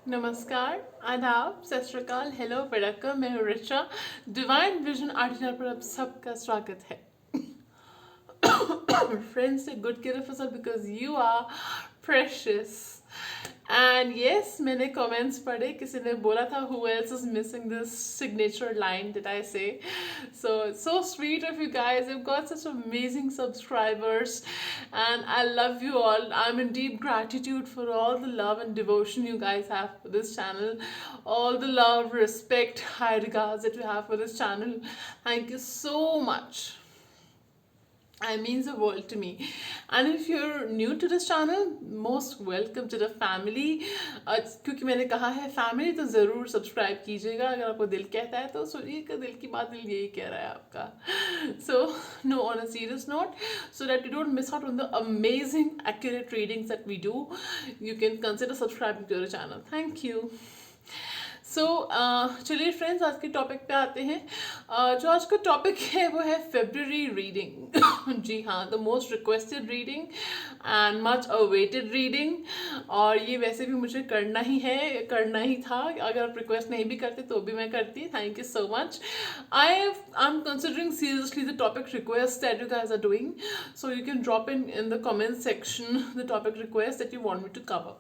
नमस्कार, आदाब, सत श्री अकाल, हेलो, वड़क्कम, मैं हूँ Richa. Divine vision art channel पर आप सबका स्वागत है। Friends, say good care of yourself because you are precious. And yes, मैंने comments पढ़े, किसी ने बोला था who else is missing this signature line that I say. So it's so sweet of you guys. You've got such amazing subscribers and I love you all. I'm in deep gratitude for all the love and devotion you guys have for this channel. All the love, respect, high regards that you have for this channel. Thank you so much. It means the world to me. And if you're new to this channel, most welcome to the family. क्योंकि मैंने कहा है family तो ज़रूर subscribe कीजिएगा, अगर आपको दिल कहता है तो सुनिएगा, दिल की बात दिल यही कह रहा है आपका. So no, on a serious note, so that you don't miss out on the amazing accurate readings that we do, you can consider subscribing to the channel. Thank you. सो चलिए फ्रेंड्स, आज के टॉपिक पे आते हैं. जो आज का topic है वो है फेब्रुअरी रीडिंग. जी हाँ, the most requested reading and much awaited reading. और ये वैसे भी मुझे करना ही है, करना ही था. अगर आप रिक्वेस्ट नहीं भी करते तो भी मैं करती. Thank you so much. I am considering seriously the topic request that you guys are doing. So you can drop in the comment section the topic request that you want me to cover.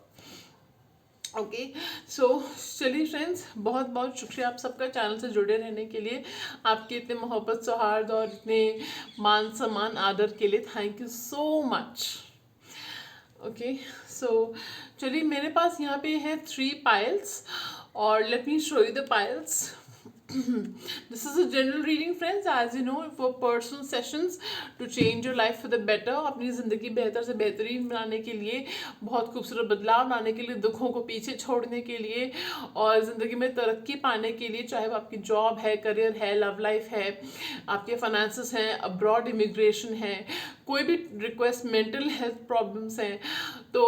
Okay, so चलिए friends, बहुत बहुत शुक्रिया आप सबका channel से जुड़े रहने के लिए, आपके इतने मोहब्बत, सौहार्द और इतने मान सम्मान आदर के लिए. Thank you so much. Okay, so चलिए, मेरे पास यहाँ पे है 3 पाइल्स और let me show you the piles. This is a general reading friends, as you know, for personal sessions to change your life for the better. अपनी ज़िंदगी बेहतर से बेहतरीन बनाने के लिए, बहुत खूबसूरत बदलाव लाने के लिए, दुखों को पीछे छोड़ने के लिए और ज़िंदगी में तरक्की पाने के लिए, चाहे वो आपकी जॉब है, करियर है, लव लाइफ है, आपके फाइनेंसेस हैं, अब्रॉड इमिग्रेशन है, कोई भी रिक्वेस्ट, मेंटल हेल्थ प्रॉब्लम्स हैं, तो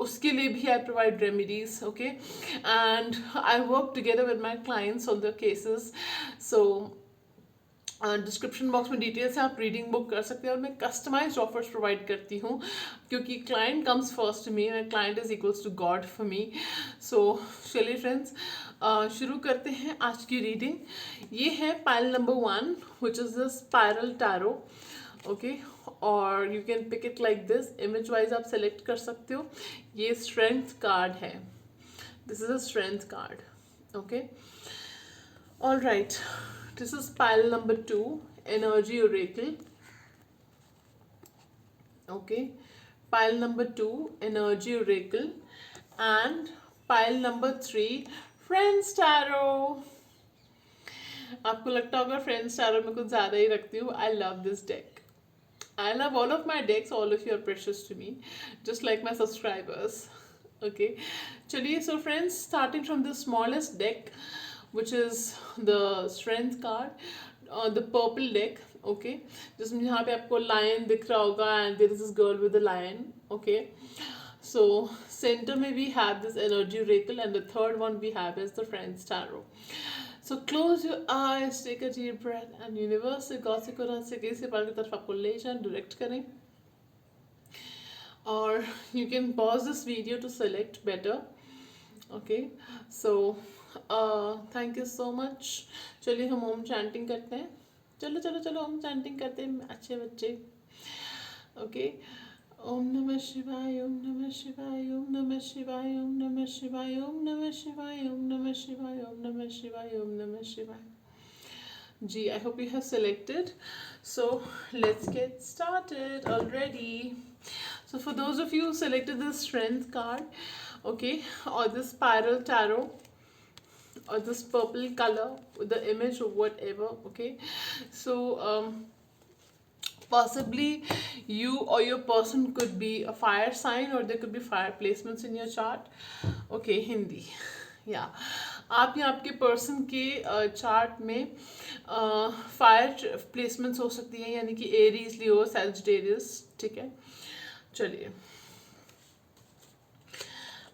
उसके लिए भी I provide remedies. Okay, and I work together with my clients on the cases. So description box में डिटेल्स हैं, आप रीडिंग बुक कर सकते हैं. और मैं कस्टमाइज्ड ऑफर्स प्रोवाइड करती हूँ क्योंकि client comes first to me and client is equals to God for me. So चलिए फ्रेंड्स, शुरू करते हैं आज की रीडिंग. ये है pile number 1 which is the spiral tarot. Okay, और you can pick it like this. Image wise आप सेलेक्ट कर सकते हो. ये स्ट्रेंथ कार्ड है. This is a strength card. Okay, all right. This is pile number 2, Energy Oracle. Okay, pile number 2, Energy Oracle, and pile number 3, Friends Tarot. आपको लगता होगा Friends Tarot में कुछ ज़्यादा ही रखती हूँ. I love this deck. I love all of my decks. All of you are precious to me, just like my subscribers. Okay, चलिए. So friends, starting from the smallest deck, which is the strength card, the purple deck. Okay, जिसमें यहाँ पे आपको lion दिख रहा होगा and there is this girl with a lion. Okay, so center में we have this energy oracle and the third one we have is the friends tarot. So close your eyes, take a deep breath and universe से God से कुरान से किसी पार की तरफ आपको ले जाएं, डायरेक्ट करें. और you can pause this video to select better. Okay, so thank you so much. चलिए हम ओम चैंटिंग करते हैं. चलो चलो चलो ओम चैंटिंग करते हैं अच्छे बच्चे. ओके, ओम नमः शिवाय, ओम नमः शिवाय, ओम नमः शिवाय, ओम नमः शिवाय, ओम नमः शिवाय, ओम नमः शिवाय, ओम नमः शिवाय, ओम नमः शिवाय. जी, I hope you have selected. So let's get started already. So for those of you who selected the strength card, okay, or the spiral tarot, or this purple color with the image or whatever. Okay, so possibly you or your person could be a fire sign or there could be fire placements in your chart. Okay, Hindi. Yeah, आप या आपके person के chart में fire placements हो सकती हैं, यानी कि एरीज, लियो, सैजिटेरियस. ठीक है, चलिए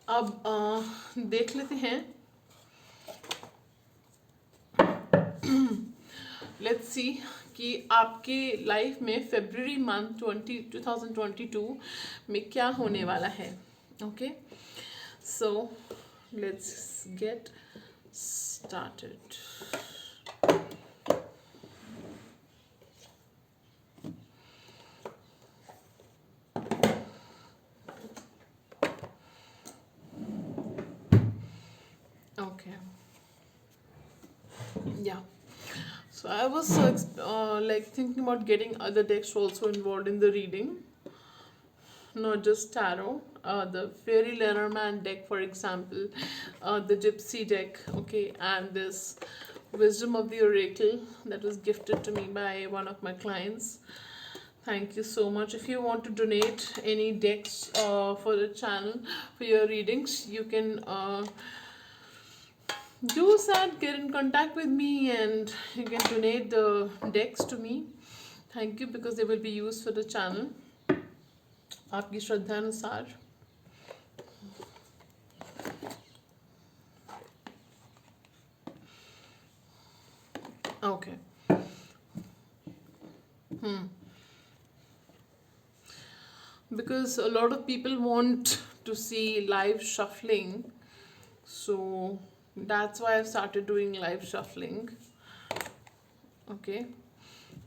अब देख लेते हैं. लेट्स सी कि आपके लाइफ में फेब्रुअरी मंथ 2022 में क्या होने वाला है. Okay, so let's get started. Okay. Yeah. So I was like thinking about getting other decks also involved in the reading, not just tarot. The Fairy Lenormand deck, for example, the Gypsy deck, okay, and this Wisdom of the Oracle that was gifted to me by one of my clients. Thank you so much. If you want to donate any decks for the channel for your readings, you can do that. Get in contact with me and you can donate the decks to me. Thank you, because they will be used for the channel. आपकी श्रद्धा अनुसार. Okay. Because a lot of people want to see live shuffling, so that's why I've started doing live shuffling. Okay.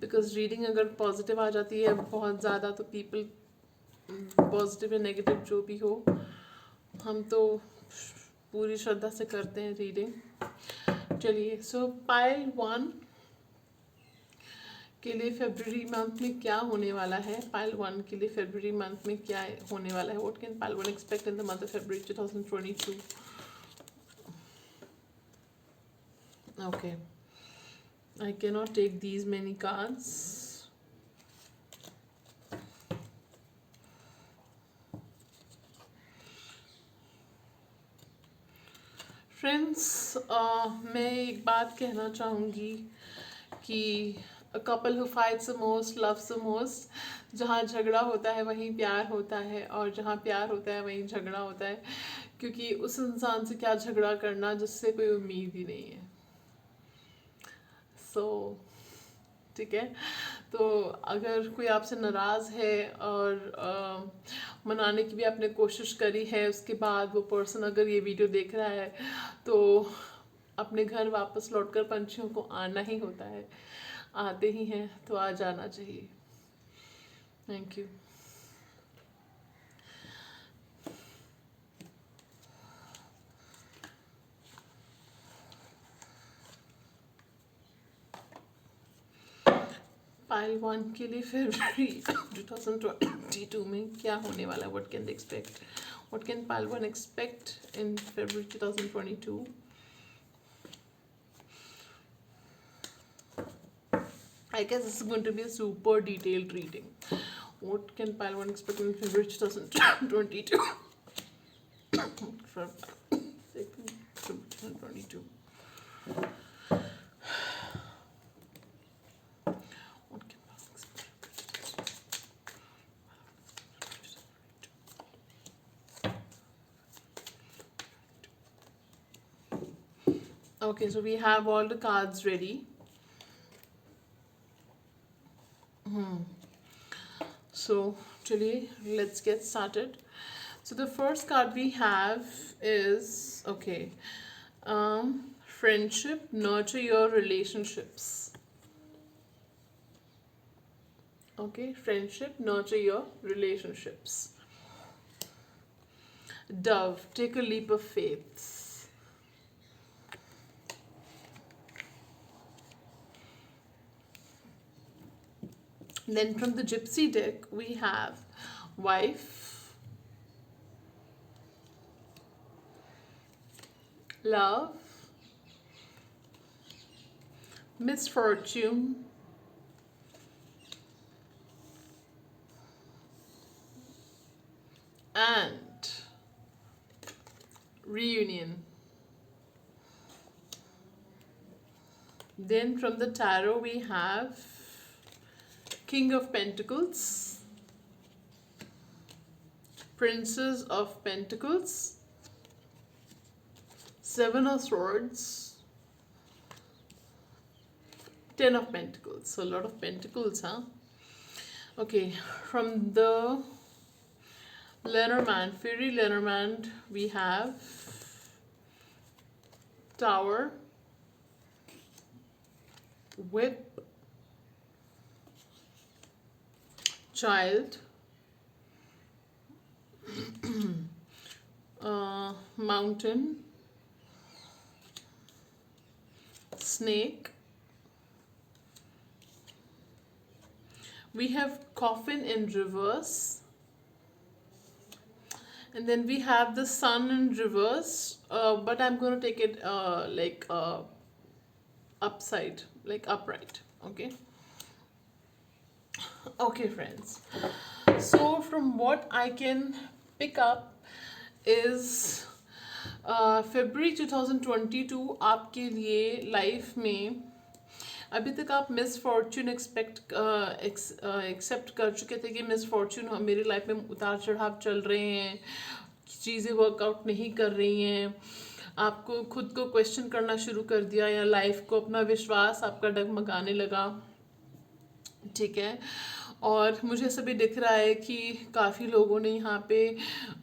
Because reading अगर positive आ जाती है बहुत ज़्यादा, तो people positive या negative जो भी हो, हम तो पूरी श्रद्धा से करते हैं रीडिंग. चलिए, सो पाइल 1 के लिए फरवरी मंथ में क्या होने वाला है. पाइल 1 के लिए फरवरी मंथ में क्या होने वाला है. What can pile 1 expect in the month of February 2022. Okay, I cannot take these many cards. Friends, मैं एक बात कहना चाहूँगी कि a couple who fights the most loves the most. जहाँ झगड़ा होता है वहीं प्यार होता है, और जहाँ प्यार होता है वहीं झगड़ा होता है, क्योंकि उस इंसान से क्या झगड़ा करना जिससे कोई उम्मीद ही नहीं है. सो ठीक है. तो अगर कोई आपसे नाराज़ है और मनाने की भी आपने कोशिश करी है, उसके बाद वो पर्सन अगर ये वीडियो देख रहा है, तो अपने घर वापस लौटकर पंछियों को आना ही होता है. आते ही हैं तो आ जाना चाहिए. Thank you. पाइल 1 के लिए फरवरी 2022 में क्या होने वाला है. What can they expect. What can pile 1 expect in February 2022. I guess this is going to be a super detailed reading. What can Pile 1 expect in February 2022? From 2022. What can Pile 1 expect? Okay, so we have all the cards ready. So chaliye, let's get started. So the first card we have is, okay, friendship, nurture your relationships. Okay, friendship, nurture your relationships. Dove, take a leap of faith. Then from the Gypsy deck, we have wife, love, misfortune, and reunion. Then from the tarot, we have King of Pentacles, Princess of Pentacles, Seven of Swords, Ten of Pentacles. So a lot of pentacles, huh? Okay, from the Lenormand, Fairy Lenormand, we have Tower, Whip, Child, Mountain, Snake. We have Coffin in reverse. And then we have the Sun in reverse, but I'm going to take it upside, like upright. Okay. Okay, friends. So from what I can pick up is February 2022 आपके लिए life में अभी तक आप miss Fortune accept कर चुके थे कि मिस फॉर्चून मेरी लाइफ में उतार चढ़ाव चल रहे हैं, चीज़ें वर्कआउट नहीं कर रही हैं, आपको खुद को क्वेश्चन करना शुरू कर दिया या लाइफ को अपना विश्वास आपका डगमगाने लगा, ठीक है। और मुझे ऐसा भी दिख रहा है कि काफ़ी लोगों ने यहाँ पे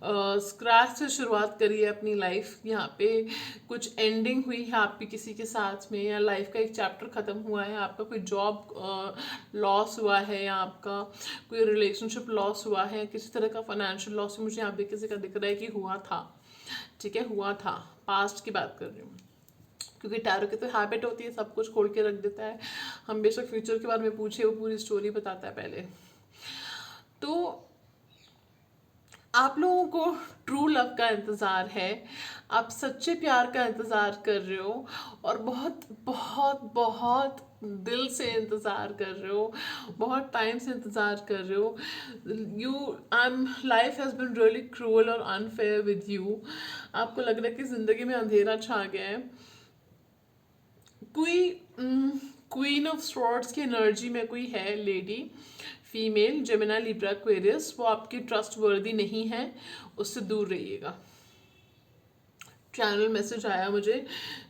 स्क्रैच से शुरुआत करी है अपनी लाइफ, यहाँ पे कुछ एंडिंग हुई है आपकी किसी के साथ में, या लाइफ का एक चैप्टर ख़त्म हुआ है, आपका कोई जॉब लॉस हुआ है, या आपका कोई रिलेशनशिप लॉस हुआ है, किसी तरह का फाइनेंशियल लॉस मुझे यहाँ पे किसी का दिख रहा है कि हुआ था, ठीक है, हुआ था, पास्ट की बात कर रही हूँ, क्योंकि टैरो की तो हैबिट होती है सब कुछ खोल के रख देता है, हम बेशक फ्यूचर के बारे में पूछे वो पूरी स्टोरी बताता है पहले। तो आप लोगों को ट्रू लव का इंतज़ार है, आप सच्चे प्यार का इंतज़ार कर रहे हो, और बहुत बहुत बहुत दिल से इंतज़ार कर रहे हो, बहुत टाइम से इंतज़ार कर रहे हो। Life has been really cruel और अनफेयर विद यू। आपको लग रहा है कि ज़िंदगी में अंधेरा छा गया है। कोई क्वीन ऑफ स्वॉर्ड्स की एनर्जी में कोई है lady, female, Gemini, Libra, Aquarius, वो आपकी ट्रस्ट वर्दी नहीं है, उससे दूर रहिएगा। चैनल मैसेज आया मुझे,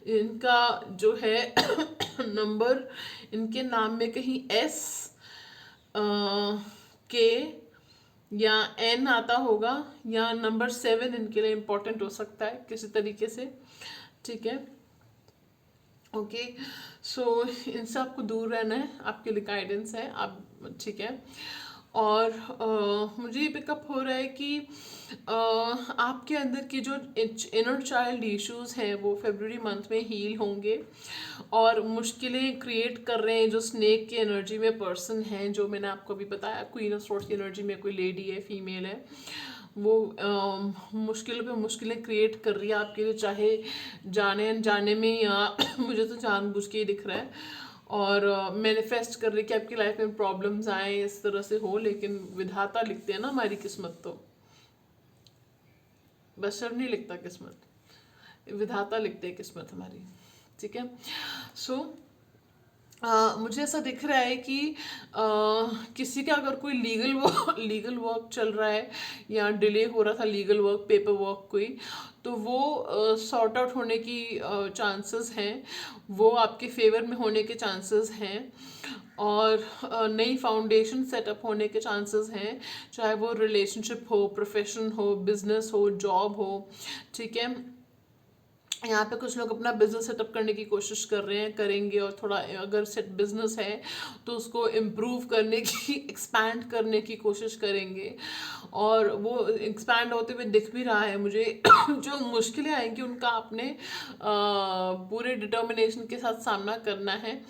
इनका जो है नंबर, इनके नाम में कहीं एस के या एन आता होगा, या नंबर 7 इनके लिए इम्पोर्टेंट हो सकता है किसी तरीके से, ठीक है। ओके, सो इनसे आपको दूर रहना है, आपके लिए गाइडेंस है आप, ठीक है। और मुझे ये पिकअप हो रहा है कि आपके अंदर की जो इनर चाइल्ड इश्यूज हैं वो फरवरी मंथ में हील होंगे, और मुश्किलें क्रिएट कर रहे हैं जो स्नेक की एनर्जी में पर्सन हैं, जो मैंने आपको अभी बताया, क्वीन ऑफ स्वॉर्ड्स की एनर्जी में कोई लेडी है, फीमेल है, वो मुश्किलों पे मुश्किलें क्रिएट कर रही है आपके लिए, चाहे जाने अनजाने में, या मुझे तो जानबूझ के ही दिख रहा है, और मैनिफेस्ट कर रही है कि आपकी लाइफ में प्रॉब्लम्स आए, इस तरह से हो, लेकिन विधाता लिखते हैं ना हमारी किस्मत, तो बशर नहीं लिखता किस्मत, विधाता लिखते हैं किस्मत हमारी, ठीक है। सो मुझे ऐसा दिख रहा है कि किसी का अगर कोई लीगल वर्क चल रहा है, या डिले हो रहा था लीगल वर्क, पेपर वर्क कोई, तो वो सॉर्ट आउट होने की चांसेस हैं, वो आपके फेवर में होने के चांसेस हैं, और नई फाउंडेशन सेटअप होने के चांसेस हैं, चाहे वो रिलेशनशिप हो, प्रोफेशन हो, बिजनेस हो, जॉब हो, ठीक है। यहाँ पे कुछ लोग अपना बिजनेस सेटअप करने की कोशिश कर रहे हैं, करेंगे, और थोड़ा अगर सेट बिजनेस है तो उसको इम्प्रूव करने की, एक्सपैंड करने की कोशिश करेंगे, और वो एक्सपैंड होते हुए दिख भी रहा है मुझे। जो मुश्किलें आएंगी उनका आपने पूरे डिटर्मिनेशन के साथ सामना करना है,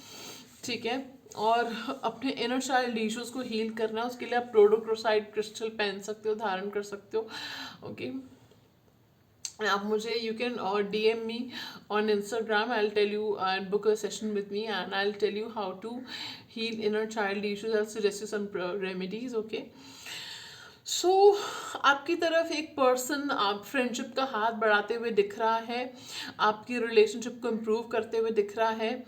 ठीक है। और अपने इनर चाइल्ड इश्यूज को हील करना है, उसके लिए आप प्रोडोक्रोसाइड क्रिस्टल पहन सकते हो, धारण कर सकते हो, ओके। आप मुझे you can DM me on Instagram. I'll tell you and book a session with me, and I'll tell you how to heal inner child issues. I'll suggest you some remedies, okay. सो आपकी तरफ एक person आप friendship का हाथ बढ़ाते हुए दिख रहा है, आपकी रिलेशनशिप को इम्प्रूव करते हुए दिख रहा है,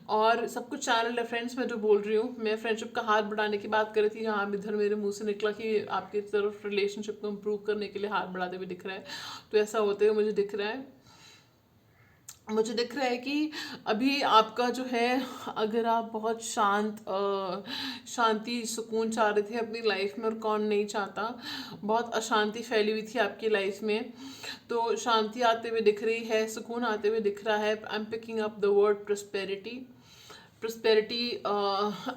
और सब कुछ चैनल है फ्रेंड्स, मैं जो बोल रही हूँ, मैं फ्रेंडशिप का हाथ बढ़ाने की बात कर रही थी, यहाँ इधर मेरे मुंह से निकला कि आपकी तरफ रिलेशनशिप को इम्प्रूव करने के लिए हाथ बढ़ाते हुए दिख रहा है, तो ऐसा होते हुए मुझे दिख रहा है। मुझे दिख रहा है कि अभी आपका जो है, अगर आप बहुत शांति सुकून चाह रहे थे अपनी लाइफ में, और कौन नहीं चाहता, बहुत अशांति फैली हुई थी आपकी लाइफ में, तो शांति आते हुए दिख रही है, सुकून आते हुए दिख रहा है। I am picking up the word prosperity. Prosperity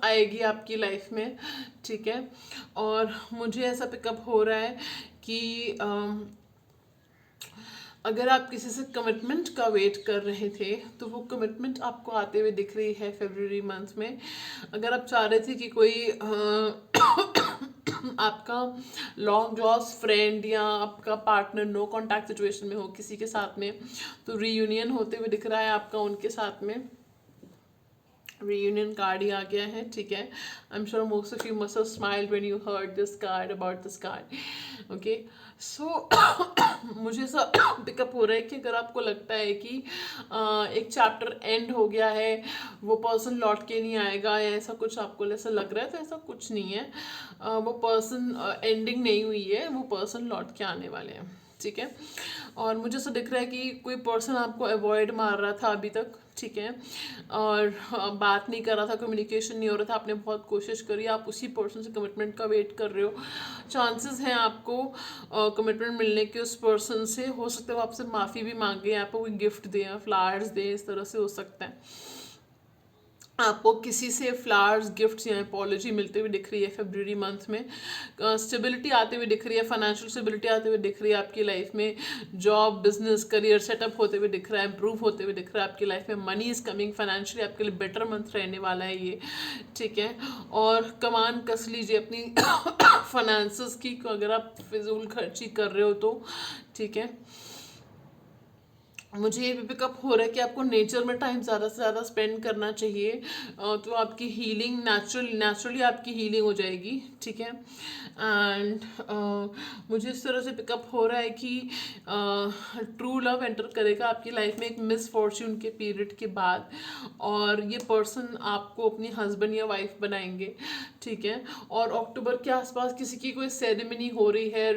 आएगी आपकी लाइफ में, ठीक है। और मुझे ऐसा पिकअप हो रहा है कि अगर आप किसी से कमिटमेंट का वेट कर रहे थे, तो वो कमिटमेंट आपको आते हुए दिख रही है फरवरी मंथ में। अगर आप चाह रहे थे कि कोई आपका लॉन्ग लॉस फ्रेंड या आपका पार्टनर नो कांटेक्ट सिचुएशन में हो किसी के साथ में, तो रीयूनियन होते हुए दिख रहा है आपका उनके साथ में। reunion कार्ड ही आ गया है, ठीक है। I am sure most of you must have smiled when you heard this card, about this card, okay. So मुझे ऐसा पिकअप हो रहा है कि अगर आपको लगता है कि एक चैप्टर एंड हो गया है, वो पर्सन लौट के नहीं आएगा, या ऐसा कुछ आपको ऐसा लग रहा है, तो ऐसा कुछ नहीं है। वो पर्सन एंडिंग नहीं हुई है, वो पर्सन लौट के आने वाले हैं, ठीक है। और मुझे ऐसा दिख रहा है कि कोई पर्सन आपको अवॉइड मार रहा था अभी तक, ठीक है, और बात नहीं कर रहा था, कम्युनिकेशन नहीं हो रहा था, आपने बहुत कोशिश करी, आप उसी पर्सन से कमिटमेंट का वेट कर रहे हो। चांसेस हैं आपको कमिटमेंट मिलने के उस पर्सन से। हो सकता है वो आपसे माफ़ी भी मांगे, आपको कोई गिफ्ट दें, फ्लावर्स दें, इस तरह से हो सकता है। आपको किसी से फ्लावर्स, गिफ्ट्स या अपॉलॉजी मिलते हुए दिख रही है फरवरी मंथ में। स्टेबिलिटी आते हुए दिख रही है, फाइनेंशियल स्टेबिलिटी आते हुए दिख रही है आपकी लाइफ में। जॉब, बिजनेस, करियर सेटअप होते हुए दिख रहा है, इंप्रूव होते हुए दिख रहा है आपकी लाइफ में। मनी इज कमिंग, फाइनेंशियली आपके लिए बेटर मंथ रहने वाला है ये, ठीक है। और कमान कस लीजिए अपनी फाइनेंसेस की, अगर आप फिजूल खर्ची कर रहे हो तो, ठीक है। मुझे ये भी पिकअप हो रहा है कि आपको नेचर में टाइम ज़्यादा से ज़्यादा स्पेंड करना चाहिए, तो आपकी हीलिंग नेचुरली आपकी हीलिंग हो जाएगी, ठीक है। एंड मुझे इस तरह से पिकअप हो रहा है कि ट्रू लव एंटर करेगा आपकी लाइफ में एक मिस फॉर्च्यून के पीरियड के बाद, और ये पर्सन आपको अपनी हस्बैंड या वाइफ बनाएंगे, ठीक है। और अक्टूबर के आसपास किसी की कोई सेरेमनी हो रही है,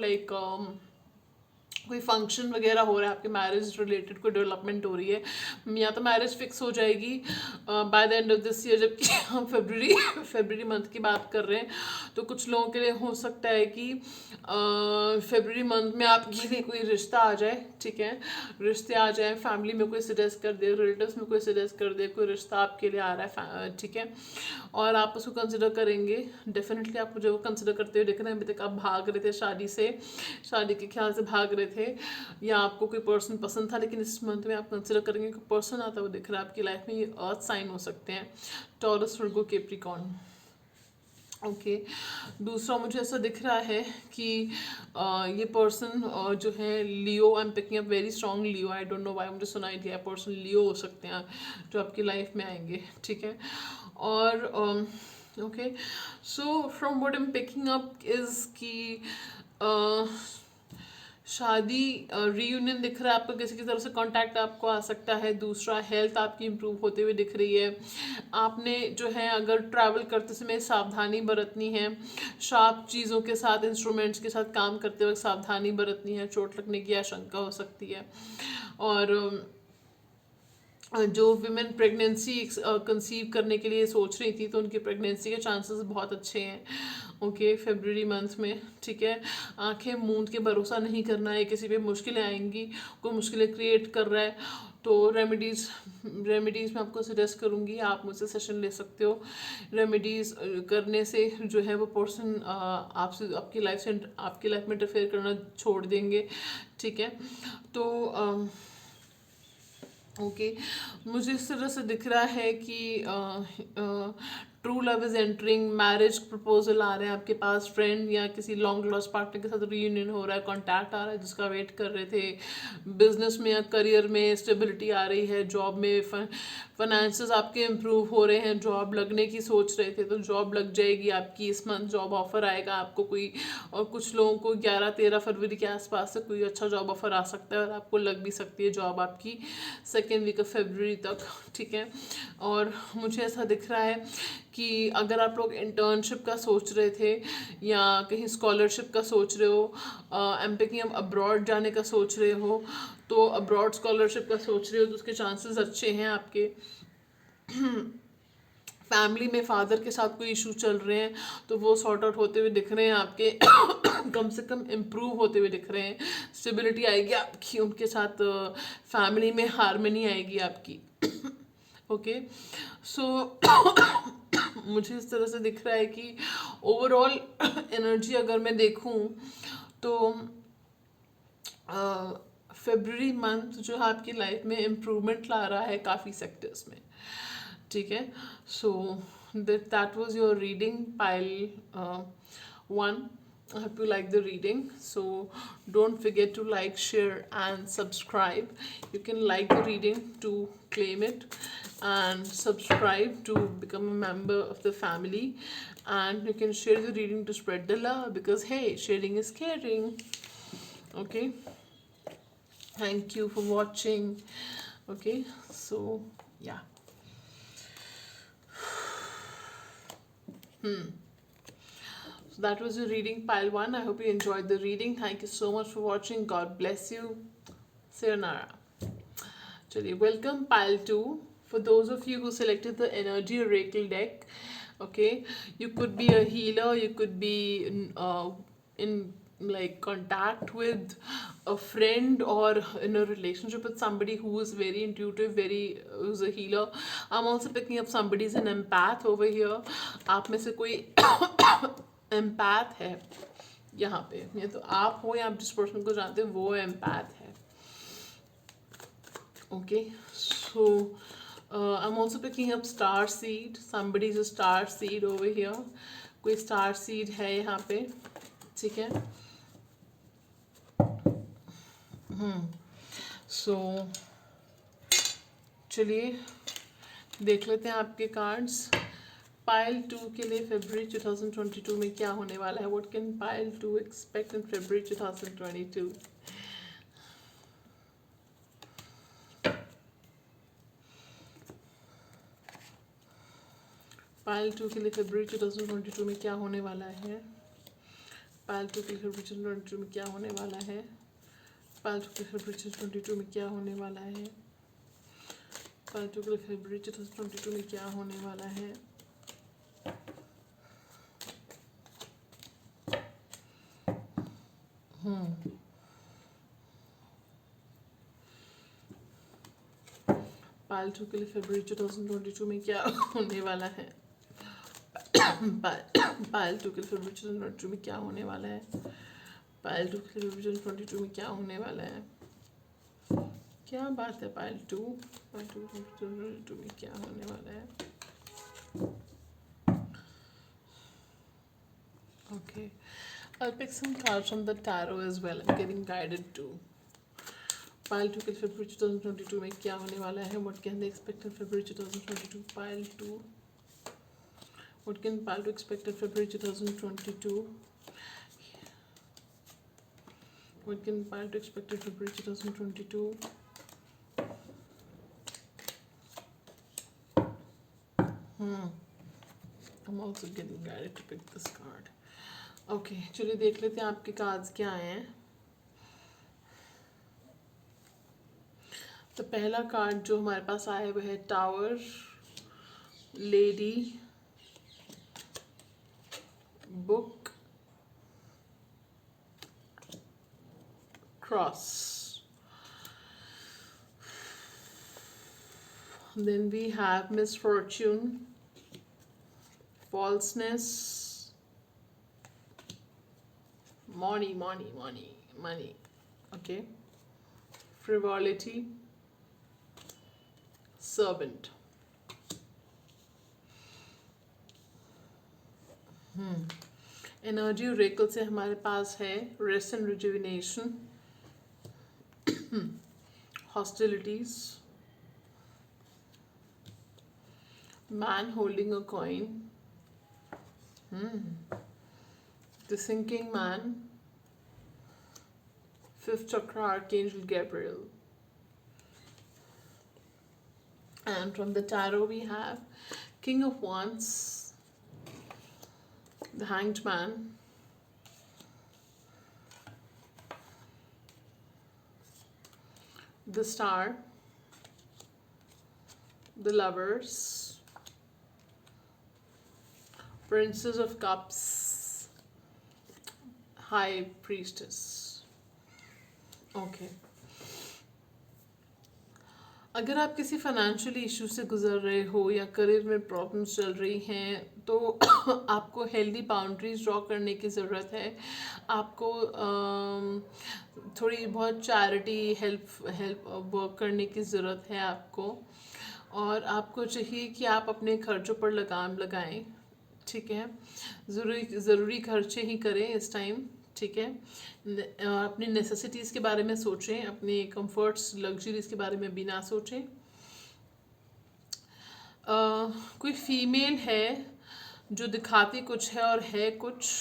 लाइक कोई फंक्शन वगैरह हो रहा है, आपके मैरिज रिलेटेड कोई डेवलपमेंट हो रही है, या तो मैरिज फिक्स हो जाएगी by the end of this year. जबकि हम फरवरी मंथ की बात कर रहे हैं, तो कुछ लोगों के लिए हो सकता है कि फरवरी मंथ में आपके लिए कोई रिश्ता आ जाए, ठीक है। रिश्ते आ जाए, फैमिली में कोई सजेस्ट कर दे, रिलेटिव्स में कोई सजेस्ट कर दे, कोई रिश्ता आपके लिए आ रहा है, ठीक है। और आप उसको कंसिडर करेंगे, डेफिनेटली आप मुझे वो कंसिडर करते हुए दिख रहे हैं। अभी तक आप भाग रहे थे शादी के ख्याल से भाग रहे थे, या आपको कोई पर्सन पसंद था, लेकिन इस मंथ में आप कंसिडर करेंगे कि पर्सन आता हुआ दिख रहा है आपकी लाइफ में। ये अर्थ साइन हो सकते हैं, टॉरस, वर्गो, कैप्रिकॉर्न, ओके। दूसरा मुझे ऐसा दिख रहा है कि ये पर्सन जो है Leo, I am picking up very strong Leo, I don't know why, मुझे सुनाई दिया पर्सन लियो हो सकते हैं जो आपकी लाइफ में आएंगे, ठीक है। और okay, so from what I am picking up is कि शादी, रीयूनियन दिख रहा है आपको, किसी की तरफ से कांटेक्ट आपको आ सकता है। दूसरा, हेल्थ आपकी इंप्रूव होते हुए दिख रही है। आपने जो है अगर ट्रैवल करते समय सावधानी बरतनी है, शार्प चीज़ों के साथ, इंस्ट्रूमेंट्स के साथ काम करते वक्त सावधानी बरतनी है, चोट लगने की आशंका हो सकती है। और जो विमेन प्रेगनेंसी कंसीव करने के लिए सोच रही थी, तो उनकी प्रेगनेंसी के चांसेस बहुत अच्छे हैं, ओके, फरवरी मंथ में, ठीक है। आंखें मूंद के भरोसा नहीं करना है, किसी पे मुश्किलें आएंगी, कोई मुश्किलें क्रिएट कर रहा है, तो रेमेडीज़ मैं आपको सजेस्ट करूँगी, आप मुझसे सेशन ले सकते हो। रेमेडीज़ करने से जो है वो पर्सन आपसे, आपकी लाइफ में इंटरफेयर करना छोड़ देंगे, ठीक है। तो ओके, मुझे इस तरह से दिख रहा है कि true love is entering, marriage proposal आ रहे हैं आपके पास, फ्रेंड या किसी लॉन्ग लॉस्ट पार्टनर के साथ रीयूनियन हो रहा है, कॉन्टैक्ट आ रहा है जिसका वेट कर रहे थे। बिजनेस में या करियर में स्टेबिलिटी आ रही है, जॉब में फाइनेंसेस आपके इम्प्रूव हो रहे हैं, जॉब लगने की सोच रहे थे तो जॉब लग जाएगी आपकी इस मंथ, जॉब ऑफर आएगा आपको कोई। और कुछ लोगों को 11-13 फरवरी के आसपास से कोई अच्छा जॉब ऑफर आ सकता है, और आपको लग भी सकती है जॉब आपकी सेकेंड वीक ऑफ फरवरी तक, ठीक है। और मुझे ऐसा दिख रहा है कि अगर आप लोग इंटर्नशिप का सोच रहे थे, या कहीं स्कॉलरशिप का सोच रहे हो, एम पिकिंग अब्रॉड जाने का सोच रहे हो, तो अब्रॉड स्कॉलरशिप का सोच रहे हो तो उसके चांसेस अच्छे हैं आपके। फैमिली में फादर के साथ कोई इशू चल रहे हैं तो वो सॉर्ट आउट होते हुए दिख रहे हैं आपके। कम से कम इम्प्रूव होते हुए दिख रहे हैं, स्टेबिलिटी आएगी आपकी उनके साथ, फैमिली में हारमनी आएगी आपकी। ओके, सो मुझे इस तरह से दिख रहा है कि ओवरऑल एनर्जी अगर मैं देखूं तो फेब्रुअरी मंथ जो है आपकी लाइफ में इम्प्रूवमेंट ला रहा है काफ़ी सेक्टर्स में, ठीक है। So that was your reading pile 1. I hope you like the reading. So don't forget to like, share, and subscribe. You can like the reading to claim it, and subscribe to become a member of the family. And you can share the reading to spread the love because hey, sharing is caring. Okay. Thank you for watching. Okay. So yeah. So that was your reading pile 1. I hope you enjoyed the reading. Thank you so much for watching. God bless you. Sayonara. Chaliye, welcome pile 2. For those of you who selected the energy oracle deck, okay, you could be a healer, you could be in like contact with a friend or in a relationship with somebody who is very intuitive, very who's a healer. I'm also picking up somebody's an empath over here. आप में से कोई empath है यहाँ पे, या तो आप हो या आप जिस पर्सन को जानते हो वो एम्पैथ है। Okay, so I am also picking up star seed, somebody is a star seed over here, कोई स्टार सीड है यहाँ पे, ठीक है। सो चलिए देख लेते हैं आपके कार्ड्स। पाइल 2 के लिए फरवरी 2022 में क्या होने वाला है? What can pile 2 expect in February 2022? Pile 2 के लिए फरवरी 2022 में क्या होने वाला है? पाइल 2 के लिए फरवरी 2022 में क्या होने वाला है? पाइल 2 के लिए फरवरी 2022 में क्या होने वाला है? पाइल 2 के लिए फरवरी 2022 में क्या होने वाला है? पाइल 2 के लिए फरवरी 2022 में क्या होने वाला है? पाइल 2 के लिए फरवरी 2022 में क्या होने वाला है? पाइल 2 के लिए फरवरी 2022 में क्या होने वाला है? क्या बात है पाइल 2? पाइल 2 के लिए 2022 में क्या होने वाला है? Okay, I'll pick some cards from the tarot as well. I'm getting guided too. Pile 2 के फरवरी 2022 में क्या होने वाला है? What can they expect in February 2022? Pile 2. What can Pile 2 expect in February 2022? What can Pile 2 expect in February 2022? I'm also getting guided to pick this card. Okay, चलिए देख लेते हैं आपके कार्ड्स क्या आए हैं। तो पहला कार्ड जो हमारे पास आया है वह है tower, lady, book, cross. Then we have misfortune, falseness, money, okay, frivolity, servant. Energy oracle से हमारे पास है rest and rejuvenation, hostilities, man holding a coin, the thinking man, fifth chakra archangel Gabriel. And from the tarot we have King of Wands, the Hanged Man, the Star, the Lovers, Princess of Cups, High Priestess. Okay, अगर आप किसी financial issue से गुजर रहे हो या career में problems चल रही हैं तो आपको हेल्दी बाउंड्रीज ड्रॉ करने की ज़रूरत है। आपको थोड़ी बहुत चैरिटी हेल्प हेल्प वर्क करने की ज़रूरत है आपको, और आपको चाहिए कि आप अपने खर्चों पर लगाम लगाएं। ठीक है, ज़रूरी खर्चे ही करें इस टाइम। ठीक है, अपनी नेसेसिटीज़ के बारे में सोचें, अपने कंफर्ट्स लग्जरीज के बारे में भी ना सोचें। कोई फीमेल है जो दिखाती कुछ है और है कुछ।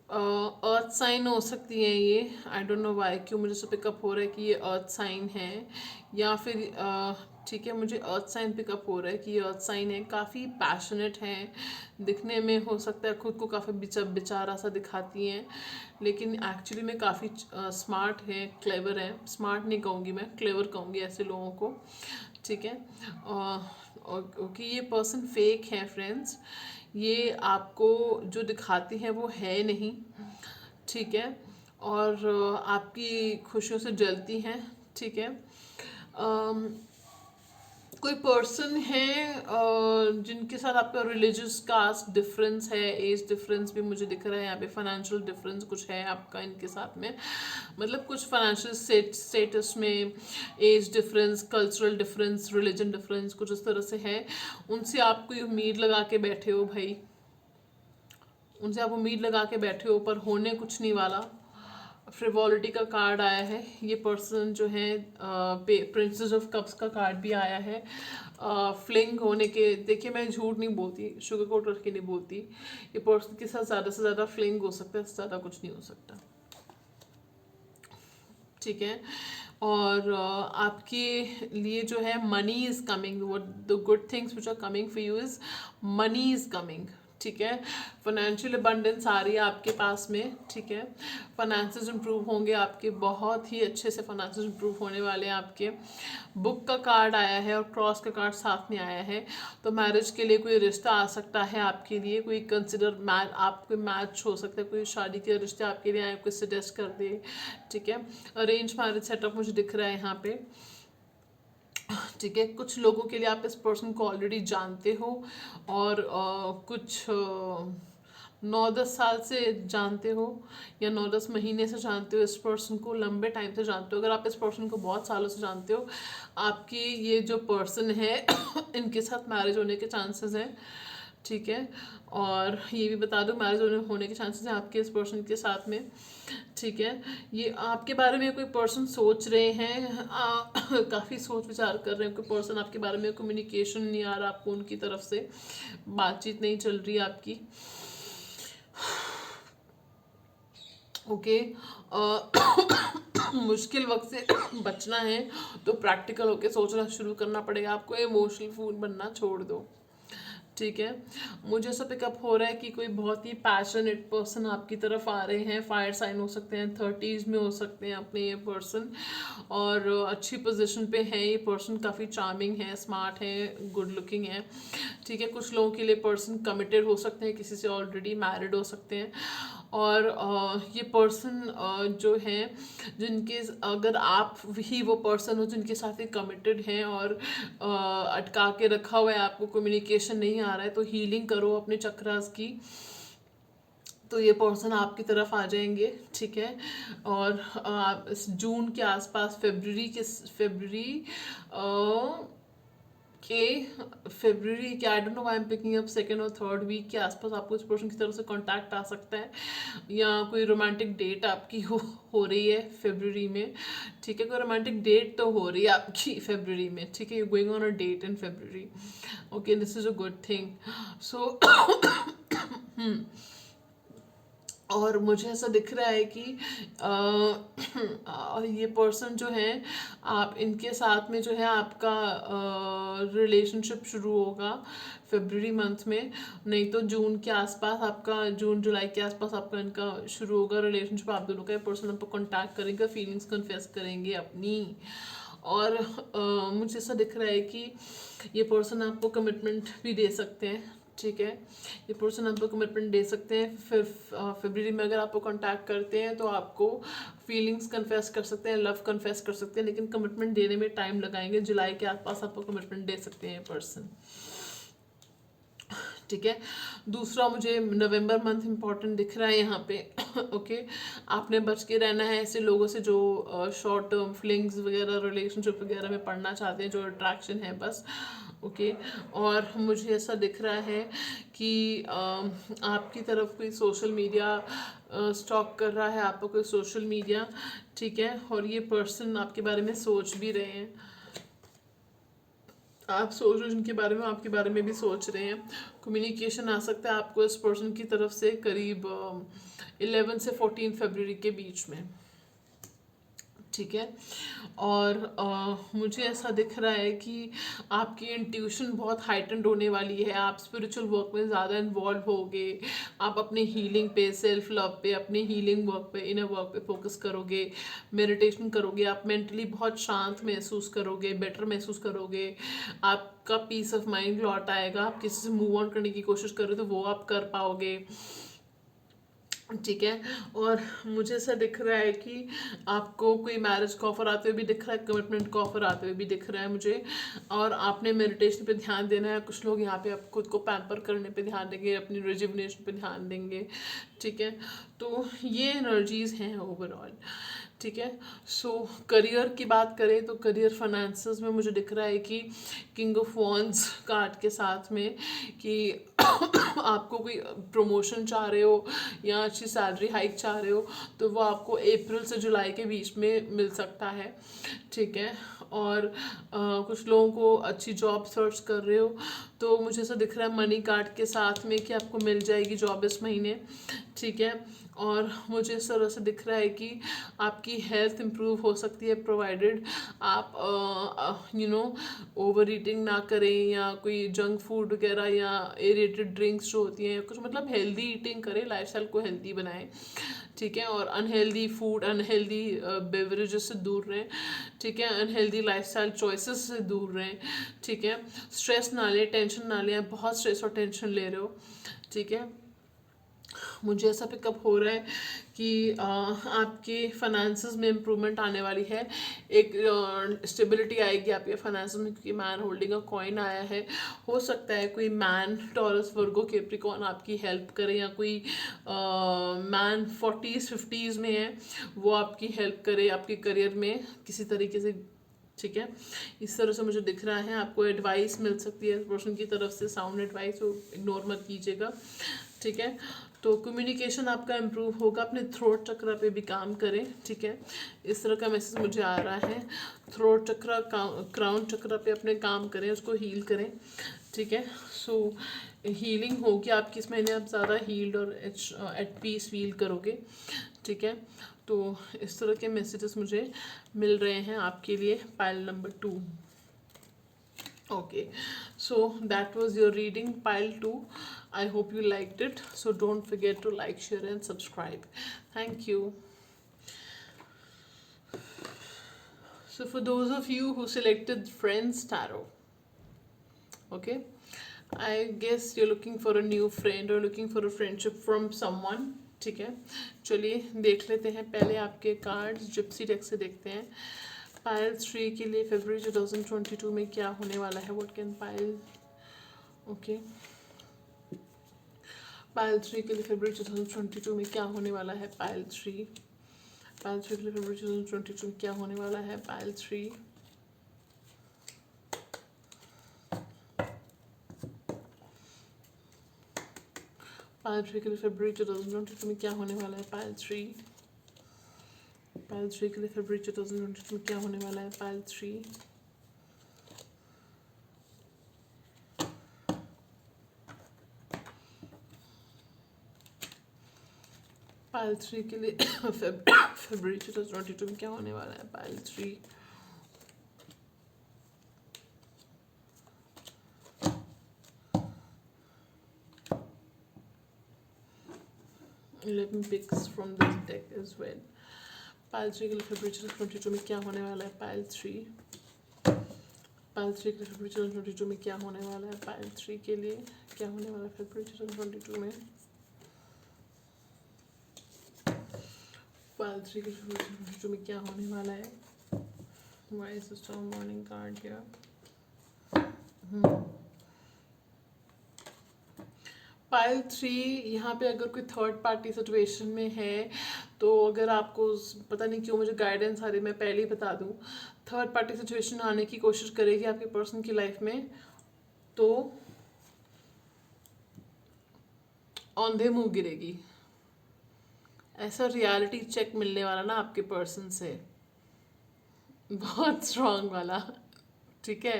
अर्थ साइन हो सकती है ये, आई डोंट नो वाई, क्यों मुझे सब पिकअप हो रहा है कि ये अर्थ साइन है, या फिर ठीक है, मुझे अर्थ साइन पिकअप हो रहा है कि ये अर्थ साइन है। काफ़ी पैशनेट है, दिखने में हो सकता है खुद को काफ़ी बेचारा सा दिखाती हैं, लेकिन एक्चुअली में काफ़ी स्मार्ट है, क्लेवर है। स्मार्ट नहीं कहूँगी मैं, क्लेवर कहूँगी ऐसे लोगों को। ठीक है, ओके, ये पर्सन फेक है फ्रेंड्स, ये आपको जो दिखाती हैं वो है नहीं। ठीक है, और आपकी खुशियों से जलती हैं। ठीक है, कोई पर्सन है जिनके साथ आपका रिलीजियस कास्ट डिफरेंस है, एज डिफरेंस भी मुझे दिख रहा है यहाँ पे, फाइनेंशियल डिफरेंस कुछ है आपका इनके साथ में, मतलब कुछ फाइनेंशियल स्टेटस में age difference, cultural difference, religion difference कुछ उस तरह से है। उनसे आप कोई उम्मीद लगा के बैठे हो भाई, उनसे आप उम्मीद लगा के बैठे हो, पर होने कुछ नहीं वाला। फ्रिवॉलिटी का कार्ड आया है। ये पर्सन जो है प्रिंसेस ऑफ कप्स का कार्ड भी आया है। फ्लिंग होने के, देखिए मैं झूठ नहीं बोलती, शुगर कोट करके नहीं बोलती, ये पर्सन के साथ ज़्यादा से ज़्यादा फ्लिंग हो सकता है, ज़्यादा कुछ नहीं हो सकता। ठीक है, और आपके लिए जो है money is coming, the good things which are coming for you is money is coming. ठीक है, फाइनेंशियल अबंडेंस आ रही है आपके पास में। ठीक है, फाइनेंसेस इंप्रूव होंगे आपके, बहुत ही अच्छे से फाइनेंसेस इंप्रूव होने वाले हैं आपके। बुक का कार्ड आया है और क्रॉस का कार्ड साथ में आया है, तो मैरिज के लिए कोई रिश्ता आ सकता है आपके लिए, कोई कंसिडर आप कोई मैच हो सकता है, कोई शादी के रिश्ते आपके लिए आए, कोई सजेस्ट कर दे। ठीक है, अरेंज मैरिज सेटअप मुझे दिख रहा है यहाँ पे। ठीक है, कुछ लोगों के लिए आप इस पर्सन को ऑलरेडी जानते हो, और कुछ 9-10 साल से जानते हो, या 9-10 महीने से जानते हो इस पर्सन को, लंबे टाइम से जानते हो। अगर आप इस पर्सन को बहुत सालों से जानते हो, आपकी ये जो पर्सन है इनके साथ मैरिज होने के चांसेस हैं। ठीक है, और ये भी बता दो मैरिज होने के चांसेस हैं आपके इस पर्सन के साथ में। ठीक है, ये आपके बारे में कोई पर्सन सोच रहे हैं, काफ़ी सोच विचार कर रहे हैं। कोई पर्सन आपके बारे में, कम्युनिकेशन नहीं आ रहा आपको उनकी तरफ से, बातचीत नहीं चल रही आपकी। ओके, मुश्किल वक्त से बचना है तो प्रैक्टिकल होके सोचना शुरू करना पड़ेगा आपको, इमोशनल फूल बनना छोड़ दो। ठीक है, मुझे ऐसा पिकअप हो रहा है कि कोई बहुत ही पैशनेट पर्सन आपकी तरफ आ रहे हैं। फायर साइन हो सकते हैं, 30s में हो सकते हैं अपने ये पर्सन, और अच्छी पोजीशन पे है ये पर्सन, काफ़ी चार्मिंग है, स्मार्ट है, गुड लुकिंग है। ठीक है, कुछ लोगों के लिए पर्सन कमिटेड हो सकते हैं, किसी से ऑलरेडी मैरिड हो सकते हैं, और ये पर्सन जो हैं जिनके, अगर आप ही वो पर्सन हो जिनके साथ ये कमिटेड हैं और अटका के रखा हुआ है, आपको कम्युनिकेशन नहीं आ रहा है, तो हीलिंग करो अपने चक्रास की, तो ये पर्सन आपकी तरफ आ जाएंगे। ठीक है, और इस जून के आसपास, फेब्रुवरी के आई don't no I am picking up 2nd और 3rd वीक के आसपास आपको इस पर्सन की तरफ से कांटेक्ट आ सकता है, या कोई रोमांटिक डेट आपकी हो रही है फेब्रुवरी में। ठीक है, कोई रोमांटिक डेट तो हो रही है आपकी फेब्रुवरी में। ठीक है, you going on a date in February. Okay, this is a good thing. So और मुझे ऐसा दिख रहा है कि ये पर्सन जो है, आप इनके साथ में जो है आपका रिलेशनशिप शुरू होगा फरवरी मंथ में, नहीं तो जून के आसपास आपका, जून जुलाई के आसपास आपका इनका शुरू होगा रिलेशनशिप। आप दोनों का ये पर्सन आपको कांटेक्ट करेंगे, फीलिंग्स कन्फेस करेंगे अपनी। और मुझे ऐसा दिख रहा है कि ये पर्सन आपको कमिटमेंट भी दे सकते हैं, ठीक है। ये पर्सन आपको कमिटमेंट दे सकते हैं। फिर फरवरी में अगर आपको कांटेक्ट करते हैं तो आपको फीलिंग्स कन्फेस कर सकते हैं, लव कन्फेस कर सकते हैं, लेकिन कमिटमेंट देने में टाइम लगाएंगे। जुलाई के आसपास आपको कमिटमेंट दे सकते हैं ये पर्सन, ठीक है। दूसरा, मुझे नवंबर मंथ इम्पॉर्टेंट दिख रहा है यहाँ पे। ओके, आपने बच के रहना है ऐसे लोगों से जो शॉर्ट टर्म फ्लिंग्स वगैरह, रिलेशनशिप वगैरह में पढ़ना चाहते हैं, जो अट्रैक्शन है बस। ओके, और मुझे ऐसा दिख रहा है कि आपकी तरफ कोई सोशल मीडिया स्टॉक कर रहा है, आपका कोई सोशल मीडिया, ठीक है। और ये पर्सन आपके बारे में सोच भी रहे हैं, आप सोच रहे हो जिनके बारे में, आपके बारे में भी सोच रहे हैं। कम्युनिकेशन आ सकता है आपको इस पर्सन की तरफ से करीब 11 से 14 फरवरी के बीच में, ठीक है। और मुझे ऐसा दिख रहा है कि आपकी इंट्यूशन बहुत हाइटेंड होने वाली है। आप स्पिरिचुअल वर्क में ज़्यादा इन्वॉल्व होगे। आप अपने हीलिंग पे, सेल्फ लव पे, अपने हीलिंग वर्क पे, इनर वर्क पे फोकस करोगे, मेडिटेशन करोगे। आप मेंटली बहुत शांत महसूस करोगे, बेटर महसूस करोगे। आपका पीस ऑफ माइंड लौट आएगा। आप किसी से मूव ऑन करने की कोशिश कर रहे हो तो वो आप कर पाओगे, ठीक है। और मुझे ऐसा दिख रहा है कि आपको कोई मैरिज का ऑफर आते हुए भी दिख रहा है, कमिटमेंट का ऑफर आते हुए भी दिख रहा है मुझे। और आपने मेडिटेशन पे ध्यान देना है। कुछ लोग यहाँ पे आप खुद को पैम्पर करने पे ध्यान देंगे, अपनी रिजुविनेशन पे ध्यान देंगे, ठीक है। तो ये एनर्जीज हैं ओवरऑल, ठीक है। सो करियर की बात करें तो करियर फाइनेंसेस में मुझे दिख रहा है कि किंग ऑफ वॉन्ड्स कार्ड के साथ में कि आपको कोई प्रमोशन चाह रहे हो या अच्छी सैलरी हाइक चाह रहे हो तो वो आपको अप्रैल से जुलाई के बीच में मिल सकता है, ठीक है। और कुछ लोगों को अच्छी जॉब सर्च कर रहे हो तो मुझे ऐसा दिख रहा है मनी कार्ड के साथ में कि आपको मिल जाएगी जॉब इस महीने, ठीक है। और मुझे इस तरह से दिख रहा है कि आपकी हेल्थ इम्प्रूव हो सकती है, प्रोवाइडेड आप ओवर ईटिंग ना करें या कोई जंक फूड वगैरह या एरेटेड ड्रिंक्स जो होती हैं, कुछ मतलब हेल्दी ईटिंग करें, लाइफस्टाइल को हेल्दी बनाएं, ठीक है। और अनहेल्दी फूड, अनहेल्दी बेवरेजेस से दूर रहें, ठीक है। अनहेल्दी लाइफस्टाइल चॉइसेस से दूर रहें, ठीक है। स्ट्रेस ना लें, टेंशन ना लें, बहुत स्ट्रेस और टेंशन ले रहे हो, ठीक है। मुझे ऐसा पिकअप हो रहा है कि आपके फाइनेंसेस में इम्प्रूवमेंट आने वाली है, एक स्टेबिलिटी आएगी आपके फाइनेंसेस में, क्योंकि मैन होल्डिंग अ कॉइन आया है। हो सकता है कोई मैन टॉरस वर्गो कैप्रिकॉर्न आपकी हेल्प करे, या कोई मैन 40s 50s में है वो आपकी हेल्प करे आपके करियर में किसी तरीके से, ठीक है। इस तरह से मुझे दिख रहा है। आपको एडवाइस मिल सकती है इस पर्सन की तरफ से, साउंड एडवाइस, वो इग्नोर मत कीजिएगा, ठीक है। तो कम्युनिकेशन आपका इम्प्रूव होगा। अपने थ्रोट चक्र पे भी काम करें, ठीक है। इस तरह का मैसेज मुझे आ रहा है। थ्रोट चक्र, क्राउन चक्र पे अपने काम करें, उसको हील करें, ठीक है। सो हीलिंग होगी आपकी इस महीने, आप ज़्यादा हील्ड और एट पीस फील करोगे, ठीक है। तो इस तरह के मैसेजेस मुझे मिल रहे हैं आपके लिए, pile number 2। Okay, so that was your reading, pile 2. I hope you liked it. So don't forget to like, share, and subscribe. Thank you. So for those of you who selected Friends Tarot, okay, I guess you're looking for a new friend or looking for a friendship from someone, ठीक है। चलिए देख लेते हैं पहले आपके cards, Gypsy deck से देखते हैं। पाइल 3 के लिए फरवरी 2022 में क्या होने वाला है, what can pile, okay. Pile 3 के लिए फरवरी 2022 में क्या होने वाला है, पाइल 3। पाइल 3 के लिए फरवरी 2022 में क्या होने वाला है, पाइल 3। पाइल 3 के लिए फरवरी 2022 में क्या होने वाला है, पाइल 3। पाइल 3 के लिए फरवरी 2022 में क्या होने वाला है, पाइल 3। पाइल 3 के लिए फरवरी 2022 में क्या होने वाला है? Pile 3 let me pick from this deck as well. Pile 3 के लिए फरवरी 2022 में क्या होने वाला है? पाइल 3 के लिए फरवरी 2022 में क्या होने वाला है? पाइल 3 के लिए क्या होने वाला है फरवरी 2022 में? पाइल 3 के लिए फरवरी 2022 में क्या होने वाला है? Why is the storm warning card here? Pile 3 यहाँ पे अगर कोई थर्ड पार्टी सिचुएशन में है तो अगर आपको पता नहीं क्यों मुझे गाइडेंस आ रही, मैं पहले ही बता दूँ, थर्ड पार्टी सिचुएशन आने की कोशिश करेगी आपके पर्सन की लाइफ में, तो औंधे मुंह गिरेगी। ऐसा रियलिटी चेक मिलने वाला ना आपके पर्सन से, बहुत स्ट्रांग वाला, ठीक है?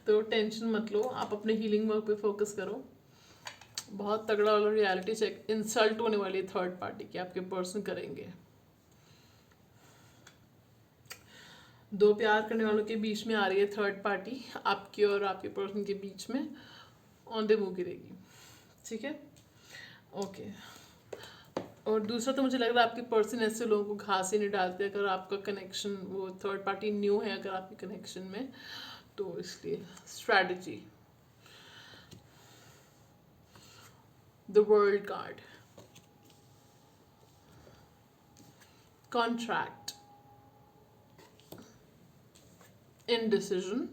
तो टेंशन मत लो, आप अपने हीलिंग वर्क पे फोकस करो। बहुत तगड़ा वाला रियलिटी चेक, इंसल्ट होने वाली थर्ड पार्टी की आपके पर्सन करेंगे। दो प्यार करने वालों के बीच में आ रही है थर्ड पार्टी, आपकी और आपके पर्सन के बीच में औंधे मुंह गिरेगी, ठीक है? ओके। और दूसरा तो मुझे लग रहा है आपके पर्सन ऐसे लोगों को घास ही नहीं डालते अगर आपका कनेक्शन, वो थर्ड पार्टी न्यू है अगर आपके कनेक्शन में, तो इसलिए strategy. The World card. Contract. Indecision.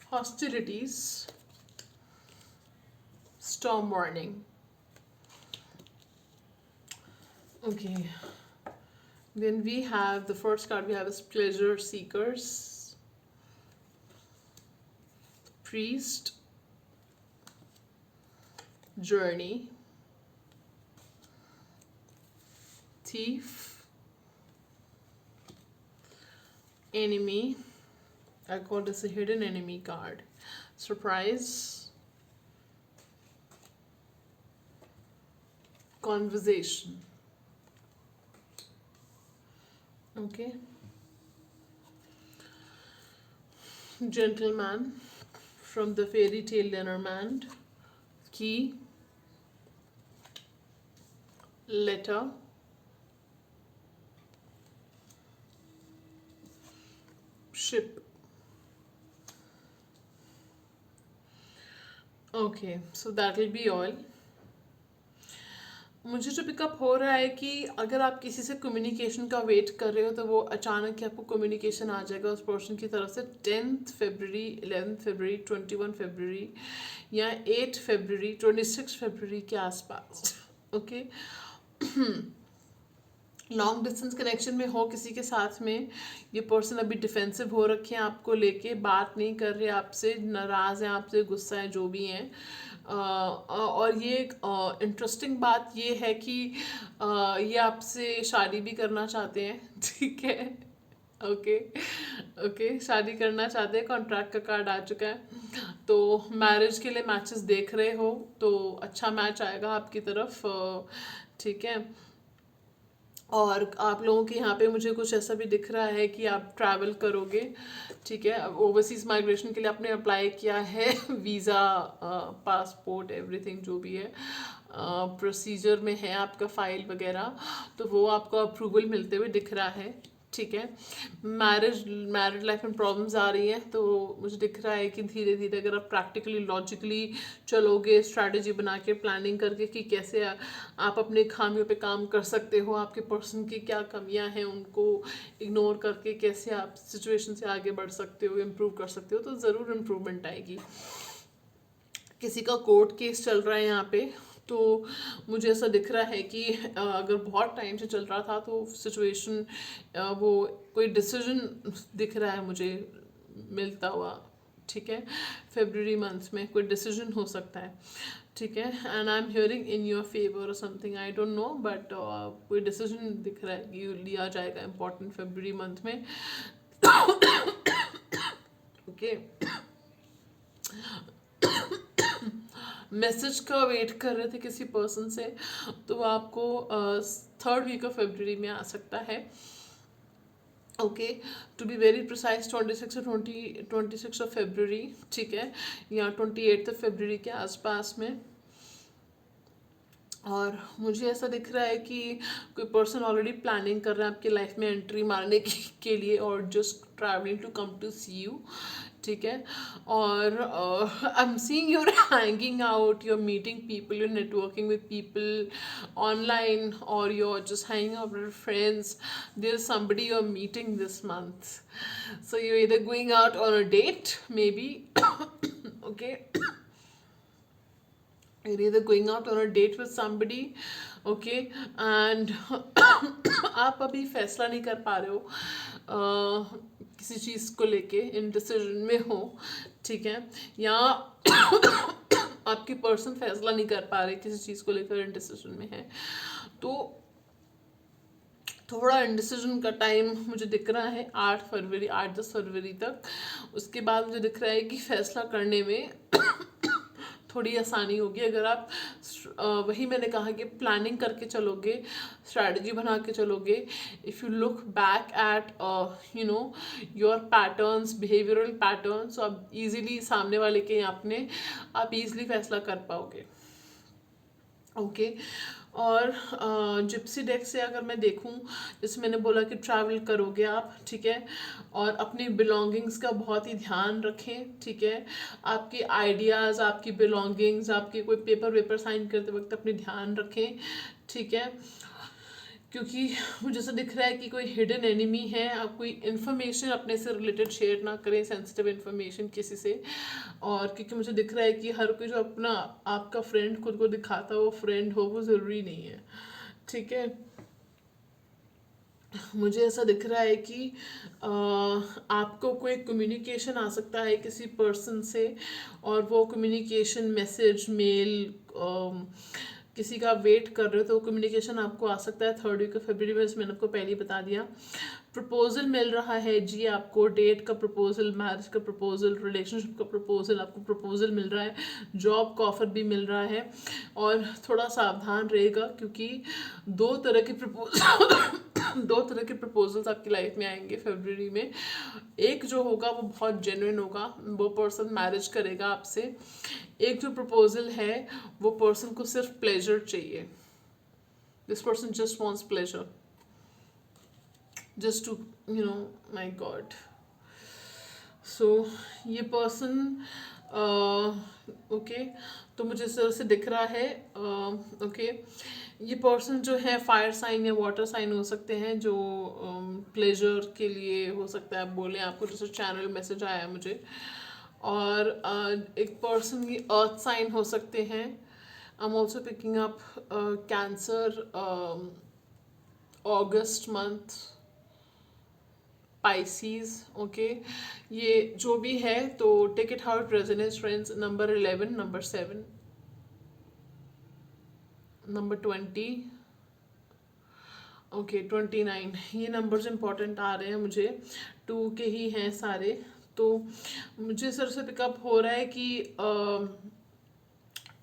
Hostilities. Storm warning. Okay. Then we have the first card we have is Pleasure Seekers. Priest. Journey. Thief. Enemy. I call this a hidden enemy card. Surprise. Conversation. Okay. Gentleman from the fairy tale Lenormand. Key. Letter. Ship. Okay, so that will be all. मुझे जो pickup हो रहा है कि अगर आप किसी से कम्युनिकेशन का वेट कर रहे हो तो वो अचानक ही आपको कम्युनिकेशन आ जाएगा उस पर्सन की तरफ से 10th फरवरी, 11th फरवरी, 21 फरवरी या 8 फरवरी, 26 फरवरी के आसपास। ओके। लॉन्ग डिस्टेंस कनेक्शन में हो किसी के साथ में, ये पर्सन अभी डिफेंसिव हो रखे हैं आपको लेके, बात नहीं कर रहे आपसे, नाराज़ हैं आपसे, गुस्सा है, जो भी हैं। और ये इंटरेस्टिंग बात ये है कि ये आपसे शादी भी करना चाहते हैं, ठीक है? ओके ओके, शादी करना चाहते हैं, कॉन्ट्रैक्ट का कार्ड आ चुका है, तो मैरिज के लिए मैचेस देख रहे हो तो अच्छा मैच आएगा आपकी तरफ, ठीक है? और आप लोगों के यहाँ पे मुझे कुछ ऐसा भी दिख रहा है कि आप ट्रैवल करोगे, ठीक है? ओवरसीज़ माइग्रेशन के लिए आपने अप्लाई किया है, वीज़ा, पासपोर्ट, एवरीथिंग जो भी है प्रोसीजर में है आपका फाइल वगैरह, तो वो आपको अप्रूवल मिलते हुए दिख रहा है, ठीक है? मैरिड लाइफ में प्रॉब्लम्स आ रही हैं, तो मुझे दिख रहा है कि धीरे धीरे अगर आप प्रैक्टिकली लॉजिकली चलोगे, स्ट्रैटेजी बना के, प्लानिंग करके कि कैसे आप अपने खामियों पे काम कर सकते हो, आपके पर्सन की क्या कमियां हैं उनको इग्नोर करके कैसे आप सिचुएशन से आगे बढ़ सकते हो, इम्प्रूव कर सकते हो, तो ज़रूर इम्प्रूवमेंट आएगी। किसी का कोर्ट केस चल रहा है यहाँ पे, तो मुझे ऐसा दिख रहा है कि अगर बहुत टाइम से चल रहा था तो सिचुएशन, वो कोई डिसीजन दिख रहा है मुझे मिलता हुआ, ठीक है? फरवरी मंथ में कोई डिसीजन हो सकता है, ठीक है? And I am hearing in your favour or something, I don't know, but कोई डिसीजन दिख रहा है कि लिया जाएगा इम्पोर्टेंट फरवरी मंथ में। ओके। मैसेज का वेट कर रहे थे किसी पर्सन से, तो वो आपको 3rd वीक ऑफ फरवरी में आ सकता है। Okay, to be very precise 26 of February, ठीक है, या 28 ऑफ फरवरी के आसपास में। और मुझे ऐसा दिख रहा है कि कोई पर्सन ऑलरेडी प्लानिंग कर रहा है आपकी लाइफ में एंट्री मारने के लिए, और just travelling to come to see you, ठीक है। और I am seeing you're hanging out, you're meeting people, you're networking with people online, or you're just hanging out with friends. There is somebody you're meeting this month, so you're either going out on a date maybe okay, you're either going out on a date with somebody, okay, and आप अभी फैसला नहीं कर पा रहे हो, किसी चीज़ को लेके इनडिसीजन में हो, ठीक है, या आपकी पर्सन फैसला नहीं कर पा रहे किसी चीज़ को लेकर इनडिसीजन में है, तो थोड़ा इनडिसीजन का टाइम मुझे दिख रहा है 8-10 फरवरी तक। उसके बाद मुझे दिख रहा है कि फैसला करने में थोड़ी आसानी होगी अगर आप वही मैंने कहा कि प्लानिंग करके चलोगे, स्ट्रैटेजी बना के चलोगे। If you look back at you know your patterns, behavioural patterns, तो आप इजीली सामने वाले के अपने आप इजीली फैसला कर पाओगे। ओके, और जिप्सी डेक से अगर मैं देखूं, जैसे मैंने बोला कि ट्रैवल करोगे आप, ठीक है, और अपनी बिलोंगिंग्स का बहुत ही ध्यान रखें, ठीक है, आपके आइडियाज़, आपकी बिलोंगिंग्स, आपके कोई पेपर साइन करते वक्त अपने ध्यान रखें, ठीक है, क्योंकि मुझे ऐसा दिख रहा है कि कोई हिडन एनिमी है। आप कोई इन्फॉर्मेशन अपने से रिलेटेड शेयर ना करें, सेंसिटिव इन्फॉर्मेशन किसी से, और क्योंकि मुझे दिख रहा है कि हर कोई जो अपना आपका फ्रेंड खुद को दिखाता हो, फ्रेंड हो, वो ज़रूरी नहीं है, ठीक है। मुझे ऐसा दिख रहा है कि आपको कोई कम्युनिकेशन आ सकता है किसी पर्सन से, और वो कम्युनिकेशन, मैसेज, मेल, किसी का वेट कर रहे हो तो कम्युनिकेशन आपको आ सकता है 3rd वीक ऑफ फरवरी में, मैंने आपको पहले ही बता दिया। प्रपोजल मिल रहा है जी आपको, डेट का प्रपोजल, मैरिज का प्रपोजल, रिलेशनशिप का प्रपोजल, आपको प्रपोजल मिल रहा है, जॉब का ऑफर भी मिल रहा है। और थोड़ा सावधान रहेगा क्योंकि दो तरह के प्रपोजल्स आपकी लाइफ में आएंगे फरवरी में। एक जो होगा वो बहुत जेन्युइन होगा, वो पर्सन मैरिज करेगा आपसे। एक जो प्रपोजल है वो पर्सन को सिर्फ प्लेजर चाहिए, this person just wants pleasure, just to my god, so ये पर्सन ओके, तो मुझे इस तरह से दिख रहा है। ओके, ये पर्सन जो है फायर साइन या वाटर साइन हो सकते हैं, जो प्लेजर के लिए हो सकता है, आप बोले आपको जैसे चैनल मैसेज आया मुझे। और एक पर्सन की अर्थ साइन हो सकते हैं। I am also picking up cancer, August month, Pisces, okay, ये जो भी है तो take it how it resonates friends. Number 11, number 7, number 20, okay, 29, ये नंबर्स इंपॉर्टेंट आ रहे हैं मुझे, 2 के ही हैं सारे। तो मुझे सर से पिकअप हो रहा है कि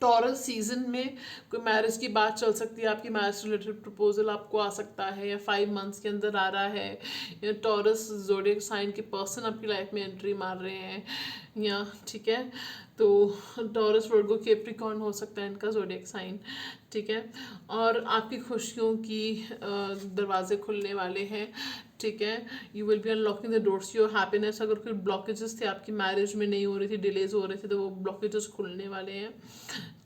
टॉरस सीजन में कोई मैरिज की बात चल सकती है, आपकी मैरिज रिलेटेड प्रपोजल आपको आ सकता है, या 5 मंथ्स के अंदर आ रहा है, या टॉरस ज़ोडिएक साइन के पर्सन आपकी लाइफ में एंट्री मार रहे हैं, या ठीक है, तो टॉरस, वर्गो, कैप्रिकॉर्न हो सकता है इनका ज़ोडिएक साइन, ठीक है। और आपकी खुशियों की दरवाजे खुलने वाले हैं, ठीक है, you will be unlocking the doors your happiness. अगर कोई ब्लॉकेजेस थे आपकी मैरिज में, नहीं हो रही थी, डिलेज हो रहे थे, तो वो ब्लॉकेजेस खुलने वाले हैं,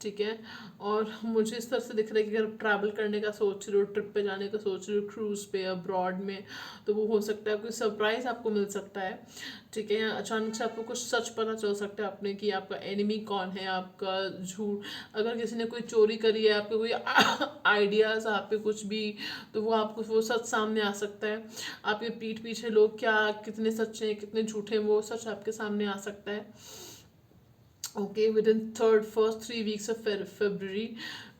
ठीक है। और मुझे इस तरह से दिख रहा है कि अगर ट्रैवल करने का सोच रहे हो, ट्रिप पे जाने का सोच रहे हो, क्रूज़ पे, अब्रॉड में, तो वो हो सकता है, कोई सरप्राइज़ आपको मिल सकता है, ठीक है। अचानक से आपको कुछ सच पता चल सकता है अपने कि आपका एनिमी कौन है, आपका झूठ, अगर किसी ने कोई चोरी करी है, आपके कोई आइडियाज़, आप पे कुछ भी, तो वो आपको वो सच सामने आ सकता है। आपके पीठ पीछे लोग क्या, कितने सच्चे हैं, कितने झूठे हैं, वो सच आपके सामने आ सकता है। Okay, with in first 3 weeks of February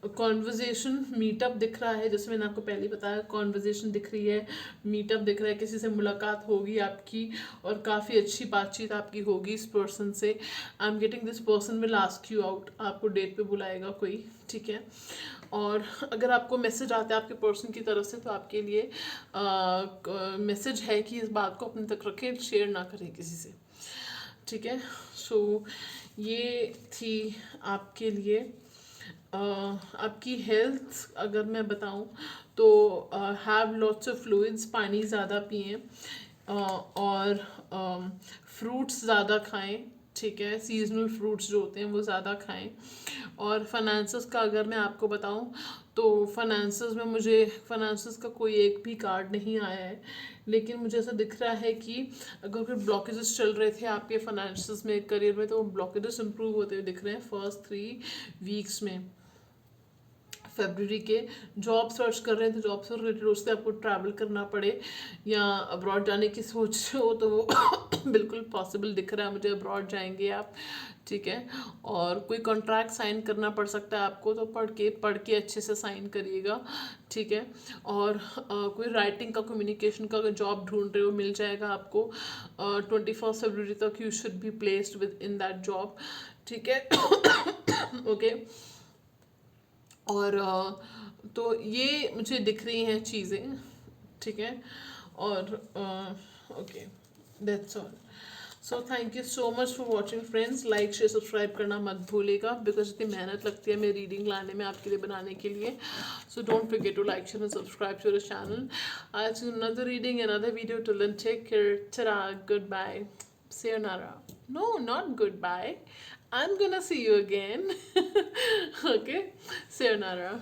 conversation meetup दिख रहा है, जैसे मैंने आपको पहले बताया, कॉन्वर्जेशन दिख रही है, मीटअप दिख रहा है, किसी से मुलाकात होगी आपकी और काफ़ी अच्छी बातचीत आपकी होगी इस पर्सन से। I am getting this person will ask you out, आपको डेट पे बुलाएगा कोई, ठीक है। और अगर आपको मैसेज आता है आपके पर्सन की तरफ से तो आपके लिए मैसेज है कि इस बात को अपने तक रखें, शेयर ना करें किसी से, ठीक है। सो ये थी आपके लिए आपकी हेल्थ। अगर मैं बताऊं तो हैव लॉट्स ऑफ फ्लूइड्स, पानी ज़्यादा पिएं, और फ्रूट्स ज़्यादा खाएं, ठीक है। सीजनल फ्रूट्स जो होते हैं वो ज़्यादा खाएं। और फाइनेंसेस का अगर मैं आपको बताऊं तो फाइनेंसेस में मुझे फाइनेंसेस का कोई एक भी कार्ड नहीं आया है, लेकिन मुझे ऐसा दिख रहा है कि अगर कोई ब्लॉकेजेस चल रहे थे आपके फाइनेंसेस में, करियर में, तो वो ब्लॉकेजेस इंप्रूव होते हुए दिख रहे हैं फर्स्ट 3 वीक्स में फरवरी के। जॉब सर्च कर रहे हैं तो जॉब से रिलेटेड उससे आपको ट्रैवल करना पड़े या अब्रॉड जाने की सोच रहे हो तो वो बिल्कुल पॉसिबल दिख रहा है मुझे, अब्रॉड जाएंगे आप, ठीक है। और कोई कॉन्ट्रैक्ट साइन करना पड़ सकता है आपको, तो पढ़ के अच्छे से साइन करिएगा, ठीक है। और कोई राइटिंग का, कम्युनिकेशन का अगर जॉब ढूंढ रहे हो मिल जाएगा आपको। 21 फरवरी तक you should be placed with in that job, ठीक है। ओके और तो ये मुझे दिख रही हैं चीज़ें, ठीक है। और okay, that's all. So thank you so much for watching friends. Like share subscribe करना मत भूलिएगा, बिकॉज इतनी मेहनत लगती है मेरी रीडिंग लाने में आपके लिए, बनाने के लिए। So don't forget to like share and subscribe to this channel. आज another reading, another video. Till then, take care. Ta-ra, goodbye. Sayonara. No, not goodbye. I'm gonna see you again. Okay? Sayonara.